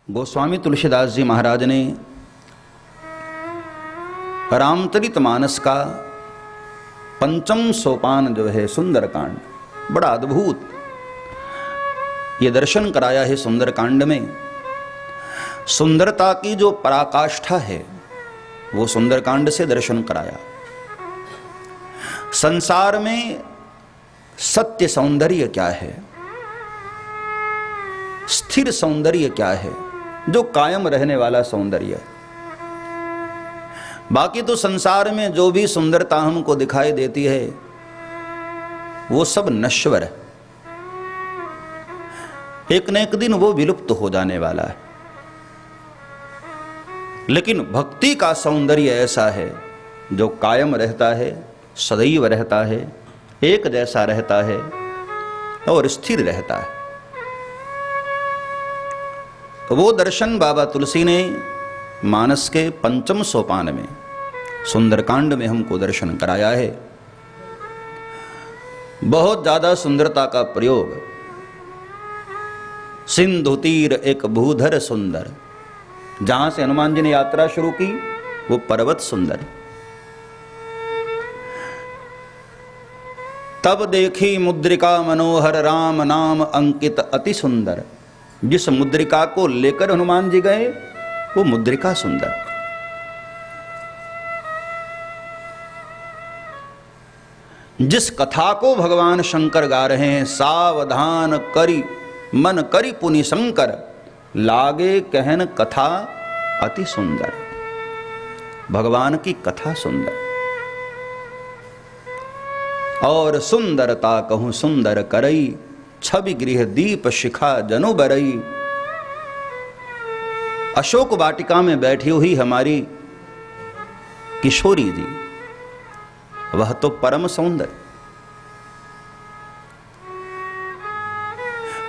गोस्वामी तुलसीदास जी महाराज ने रामचरितमानस का पंचम सोपान जो है सुंदरकांड, बड़ा अद्भुत ये दर्शन कराया है। सुंदरकांड में सुंदरता की जो पराकाष्ठा है वो सुंदरकांड से दर्शन कराया। संसार में सत्य सौंदर्य क्या है, स्थिर सौंदर्य क्या है, जो कायम रहने वाला सौंदर्य है। बाकी तो संसार में जो भी सुंदरता हमको दिखाई देती है वो सब नश्वर है, एक न एक दिन वो विलुप्त हो जाने वाला है। लेकिन भक्ति का सौंदर्य ऐसा है जो कायम रहता है, सदैव रहता है, एक जैसा रहता है और स्थिर रहता है। तो वो दर्शन बाबा तुलसी ने मानस के पंचम सोपान में सुंदरकांड में हमको दर्शन कराया है। बहुत ज्यादा सुंदरता का प्रयोग। सिंधु तीर एक भूधर सुंदर, जहां से हनुमान जी ने यात्रा शुरू की वो पर्वत सुंदर। तब देखी मुद्रिका मनोहर राम नाम अंकित अति सुंदर। जिस मुद्रिका को लेकर हनुमान जी गए वो मुद्रिका सुंदर। जिस कथा को भगवान शंकर गा रहे हैं, सावधान करी मन करी पुनि शंकर, लागे कहन कथा अति सुंदर। भगवान की कथा सुंदर और सुंदरता कहूं सुंदर करई, छवि गृह दीप शिखा जनु बरई। अशोक वाटिका में बैठी हुई हमारी किशोरी जी, वह तो परम सौंदर्य।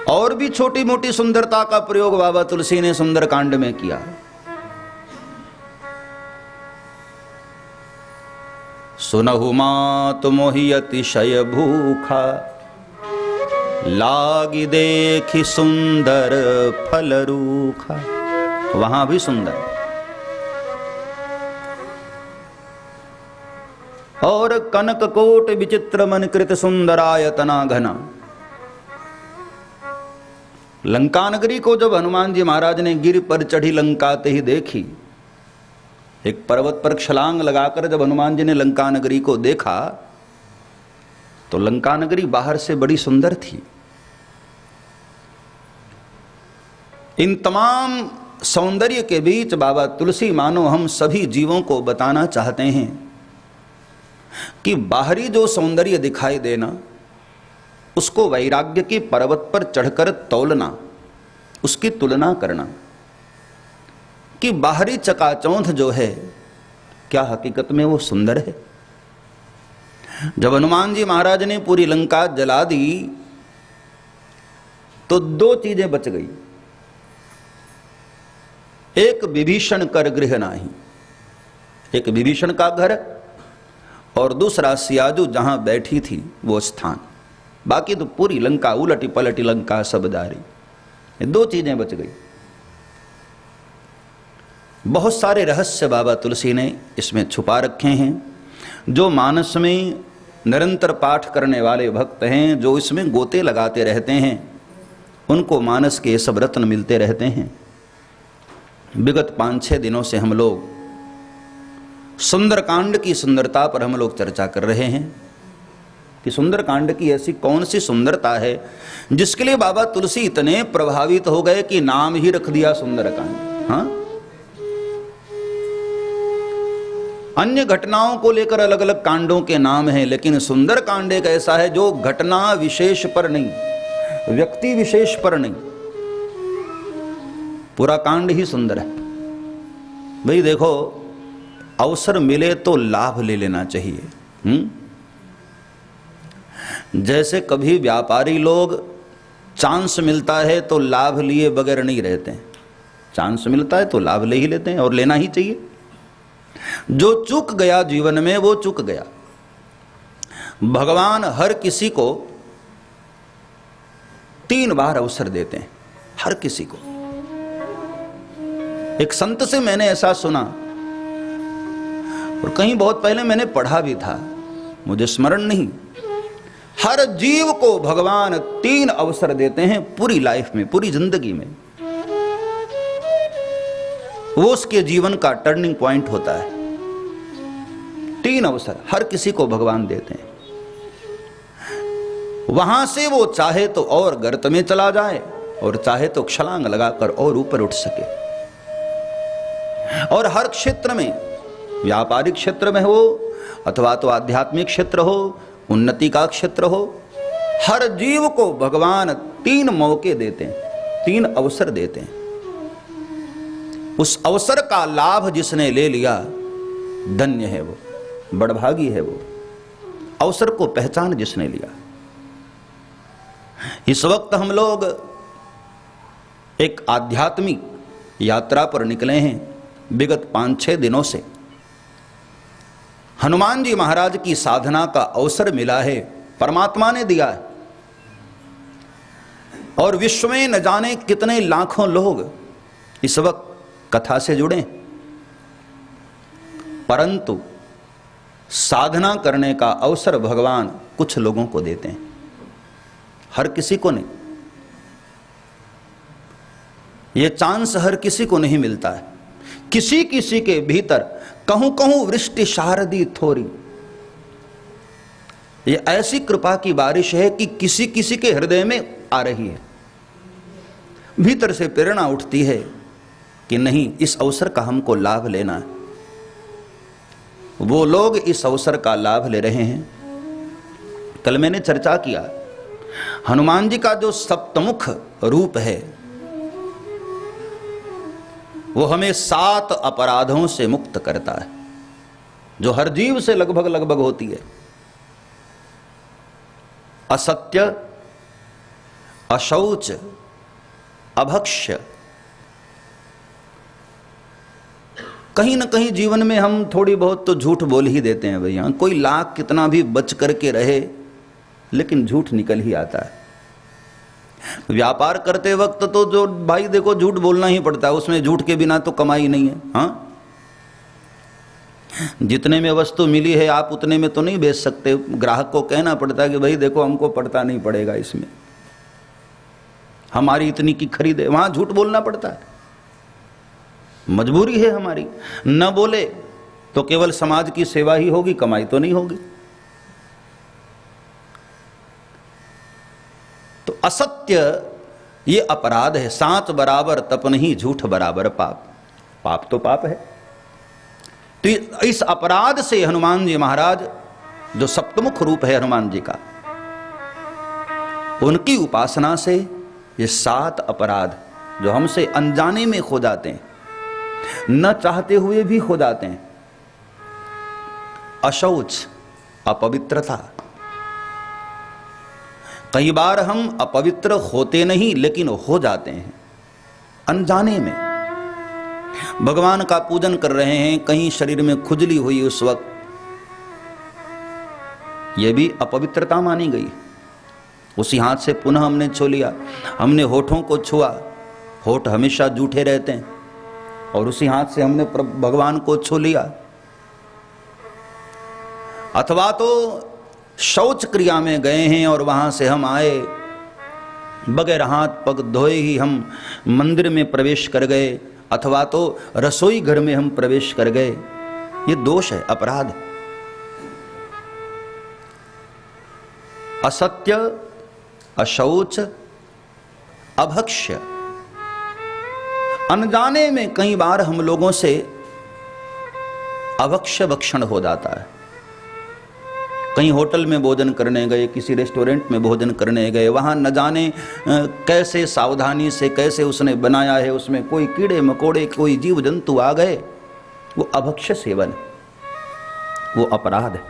और भी छोटी मोटी सुंदरता का प्रयोग बाबा तुलसी ने सुंदरकांड में किया। सुनहु मात मोहि अतिशय भूखा, लागी देखी सुंदर फल रूखा। वहां भी सुंदर। और कनक कोट विचित्र मन कृत सुंदरायतना घना। लंका नगरी को जब हनुमान जी महाराज ने गिर पर चढ़ी लंका ते ही देखी, एक पर्वत पर छलांग लगाकर जब हनुमान जी ने लंका नगरी को देखा तो लंका नगरी बाहर से बड़ी सुंदर थी। इन तमाम सौंदर्य के बीच बाबा तुलसी मानो हम सभी जीवों को बताना चाहते हैं कि बाहरी जो सौंदर्य दिखाई देना उसको वैराग्य की पर्वत पर चढ़कर तौलना, उसकी तुलना करना कि बाहरी चकाचौंध जो है क्या हकीकत में वो सुंदर है। जब हनुमान जी महाराज ने पूरी लंका जला दी तो दो चीजें बच गई। एक विभीषण कर गृह नाही, एक विभीषण का घर और दूसरा सियाजू जहां बैठी थी वो स्थान। बाकी तो पूरी लंका उलटी पलटी लंका सबदारी, ये दो चीजें बच गई। बहुत सारे रहस्य बाबा तुलसी ने इसमें छुपा रखे हैं। जो मानस में निरंतर पाठ करने वाले भक्त हैं, जो इसमें गोते लगाते रहते हैं, उनको मानस के सब रत्न मिलते रहते हैं। विगत 5-6 दिनों से हम लोग सुंदरकांड की सुंदरता पर हम लोग चर्चा कर रहे हैं कि सुंदरकांड की ऐसी कौन सी सुंदरता है जिसके लिए बाबा तुलसी इतने प्रभावित हो गए कि नाम ही रख दिया सुंदरकांड। हाँ, अन्य घटनाओं को लेकर अलग अलग कांडों के नाम हैं, लेकिन सुंदरकांड एक ऐसा है जो घटना विशेष पर नहीं, व्यक्ति विशेष पर नहीं, पूरा कांड ही सुंदर है। भाई देखो, अवसर मिले तो लाभ ले लेना चाहिए। जैसे कभी व्यापारी लोग चांस मिलता है तो लाभ लिए बगैर नहीं रहते हैं। चांस मिलता है तो लाभ ले ही लेते हैं और लेना ही चाहिए। जो चूक गया जीवन में वो चूक गया। भगवान हर किसी को 3 बार अवसर देते हैं, हर किसी को। एक संत से मैंने ऐसा सुना, और कहीं बहुत पहले मैंने पढ़ा भी था, मुझे स्मरण नहीं। हर जीव को भगवान 3 अवसर देते हैं पूरी लाइफ में, पूरी जिंदगी में। वो उसके जीवन का टर्निंग पॉइंट होता है। 3 अवसर हर किसी को भगवान देते हैं। वहां से वो चाहे तो और गर्त में चला जाए, और चाहे तो छलांग लगाकर और ऊपर उठ सके। और हर क्षेत्र में, व्यापारिक क्षेत्र में हो अथवा तो आध्यात्मिक क्षेत्र हो, उन्नति का क्षेत्र हो, हर जीव को भगवान 3 मौके देते हैं, 3 अवसर देते हैं। उस अवसर का लाभ जिसने ले लिया, धन्य है वो, बड़भागी है वो। अवसर को पहचान जिसने लिया। इस वक्त हम लोग एक आध्यात्मिक यात्रा पर निकले हैं। विगत 5-6 दिनों से हनुमान जी महाराज की साधना का अवसर मिला है, परमात्मा ने दिया है। और विश्व में न जाने कितने लाखों लोग इस वक्त कथा से जुड़े, परंतु साधना करने का अवसर भगवान कुछ लोगों को देते हैं, हर किसी को नहीं। यह चांस हर किसी को नहीं मिलता है। किसी किसी के भीतर कहूं कहूं वृष्टि शारदी थोरी, यह ऐसी कृपा की बारिश है कि किसी किसी के हृदय में आ रही है। भीतर से प्रेरणा उठती है कि नहीं, इस अवसर का हमको लाभ लेना है। वो लोग इस अवसर का लाभ ले रहे हैं। कल मैंने चर्चा किया, हनुमान जी का जो सप्तमुख रूप है, वो हमें 7 अपराधों से मुक्त करता है, जो हर जीव से लगभग लगभग होती है। असत्य, अशौच, अभक्ष्य। कहीं ना कहीं जीवन में हम थोड़ी बहुत तो झूठ बोल ही देते हैं भैया। कोई लाख कितना भी बच करके रहे, लेकिन झूठ निकल ही आता है। व्यापार करते वक्त तो जो भाई देखो झूठ बोलना ही पड़ता है, उसमें झूठ के बिना तो कमाई नहीं है। हाँ, जितने में वस्तु मिली है आप उतने में तो नहीं बेच सकते। ग्राहक को कहना पड़ता है कि भाई देखो हमको पड़ता नहीं पड़ेगा, इसमें हमारी इतनी की खरीद है। वहां झूठ बोलना पड़ता है, मजबूरी है हमारी। न बोले तो केवल समाज की सेवा ही होगी, कमाई तो नहीं होगी। तो असत्य ये अपराध है। सांच बराबर तप नहीं, झूठ बराबर पाप। पाप तो पाप है। तो इस अपराध से हनुमान जी महाराज, जो सप्तमुख रूप है हनुमान जी का, उनकी उपासना से ये 7 अपराध जो हमसे अनजाने में हो जाते हैं, न चाहते हुए भी हो जाते हैं। अशौच, अपवित्रता। कई बार हम अपवित्र होते नहीं, लेकिन हो जाते हैं अनजाने में। भगवान का पूजन कर रहे हैं, कहीं शरीर में खुजली हुई उस वक्त, यह भी अपवित्रता मानी गई। उसी हाथ से पुनः हमने छू लिया। हमने होठों को छुआ, होठ हमेशा जूठे रहते हैं, और उसी हाथ से हमने भगवान को छू लिया। अथवा तो शौच क्रिया में गए हैं और वहां से हम आए, बगैर हाथ पग धोए ही हम मंदिर में प्रवेश कर गए, अथवा तो रसोई घर में हम प्रवेश कर गए। ये दोष है, अपराध। असत्य, अशौच, अभक्ष्य। अनजाने में कई बार हम लोगों से अभक्ष्य भक्षण हो जाता है। कहीं होटल में भोजन करने गए, किसी रेस्टोरेंट में भोजन करने गए, वहाँ न जाने कैसे सावधानी से कैसे उसने बनाया है, उसमें कोई कीड़े मकोड़े, कोई जीव जंतु आ गए, वो अभक्ष्य सेवन, वो अपराध है।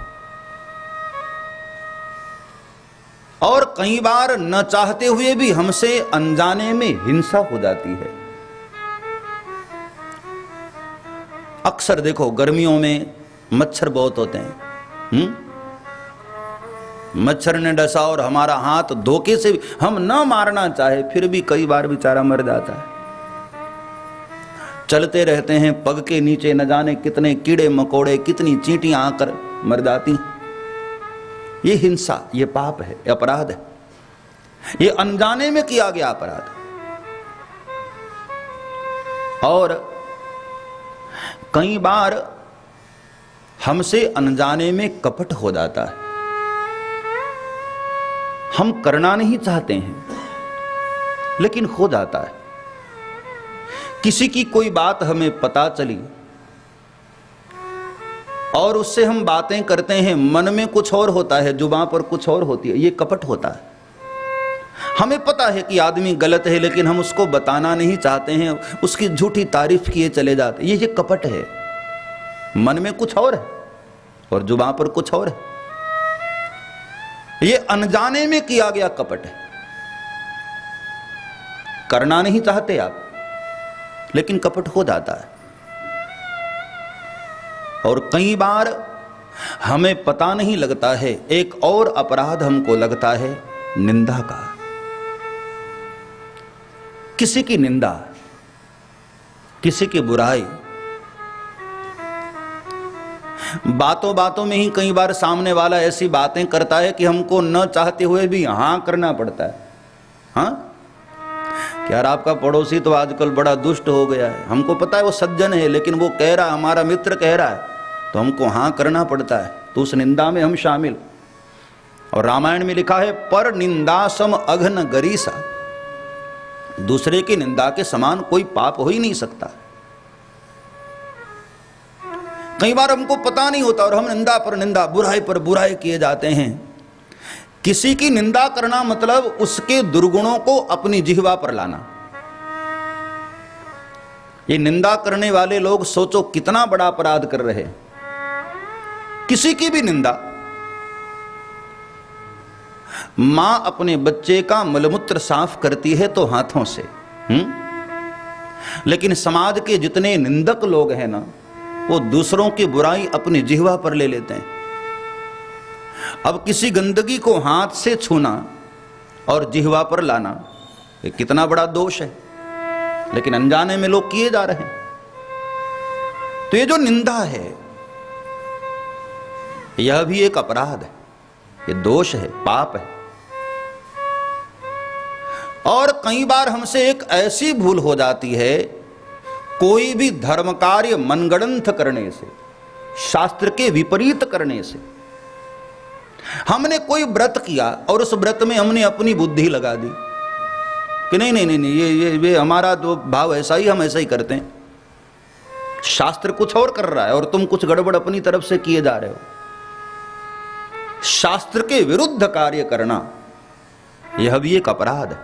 और कई बार न चाहते हुए भी हमसे अनजाने में हिंसा हो जाती है। अक्सर देखो गर्मियों में मच्छर बहुत होते हैं। मच्छर ने डसा और हमारा हाथ धोखे से हम न मारना चाहे, फिर भी कई बार बेचारा मर जाता है। चलते रहते हैं, पग के नीचे न जाने कितने कीड़े मकोड़े, कितनी चींटियां आकर मर जाती। ये हिंसा, ये पाप है, ये अपराध है, ये अनजाने में किया गया अपराध। और कई बार हमसे अनजाने में कपट हो जाता है। हम करना नहीं चाहते हैं लेकिन हो जाता है। किसी की कोई बात हमें पता चली और उससे हम बातें करते हैं, मन में कुछ और होता है, जुबान पर कुछ और होती है, ये कपट होता है। हमें पता है कि आदमी गलत है लेकिन हम उसको बताना नहीं चाहते हैं, उसकी झूठी तारीफ किए चले जाते हैं, ये कपट है। मन में कुछ और है और जुबान पर कुछ और है। ये अनजाने में किया गया कपट है। करना नहीं चाहते आप लेकिन कपट हो जाता है। और कई बार हमें पता नहीं लगता है, एक और अपराध हमको लगता है निंदा का। किसी की निंदा, किसी की बुराई, बातों बातों में ही कई बार सामने वाला ऐसी बातें करता है कि हमको न चाहते हुए भी हाँ करना पड़ता है। हाँ, यार आपका पड़ोसी तो आजकल बड़ा दुष्ट हो गया है, हमको पता है वो सज्जन है लेकिन वो कह रहा, हमारा मित्र कह रहा है तो हमको हाँ करना पड़ता है, तो उस निंदा में हम शामिल। और रामायण में लिखा है पर निंदा सम अघन गरीसा, दूसरे की निंदा के समान कोई पाप हो ही नहीं सकता। कई बार हमको पता नहीं होता और हम निंदा पर निंदा, बुराई पर बुराई किए जाते हैं। किसी की निंदा करना मतलब उसके दुर्गुणों को अपनी जिह्वा पर लाना। ये निंदा करने वाले लोग सोचो कितना बड़ा अपराध कर रहे हैं। किसी की भी निंदा, मां अपने बच्चे का मलमूत्र साफ करती है तो हाथों से, लेकिन समाज के जितने निंदक लोग हैं ना, वो दूसरों की बुराई अपनी जिह्वा पर ले लेते हैं। अब किसी गंदगी को हाथ से छूना और जिह्वा पर लाना, ये कितना बड़ा दोष है, लेकिन अनजाने में लोग किए जा रहे हैं। तो ये जो निंदा है यह भी एक अपराध है, ये दोष है, पाप है। और कई बार हमसे एक ऐसी भूल हो जाती है, कोई भी धर्म कार्य मनगढ़ंत करने से, शास्त्र के विपरीत करने से। हमने कोई व्रत किया और उस व्रत में हमने अपनी बुद्धि लगा दी कि नहीं नहीं नहीं, नहीं ये हमारा तो भाव ऐसा ही, हम ऐसा ही करते हैं। शास्त्र कुछ और कर रहा है और तुम कुछ गड़बड़ अपनी तरफ से किए जा रहे हो। शास्त्र के विरुद्ध कार्य करना यह भी एक अपराध है,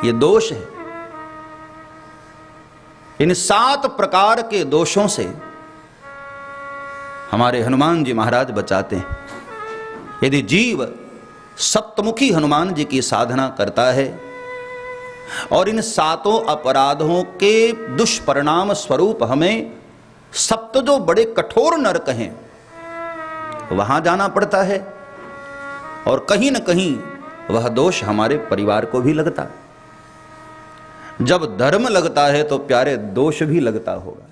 यह दोष है। इन 7 प्रकार के दोषों से हमारे हनुमान जी महाराज बचाते हैं। यदि जीव सप्तमुखी हनुमान जी की साधना करता है और इन 7 अपराधों के दुष्परिणाम स्वरूप हमें सप्त जो बड़े कठोर नरक हैं वहां जाना पड़ता है, और कहीं न कहीं वह दोष हमारे परिवार को भी लगता है। जब धर्म लगता है तो प्यारे दोष भी लगता होगा।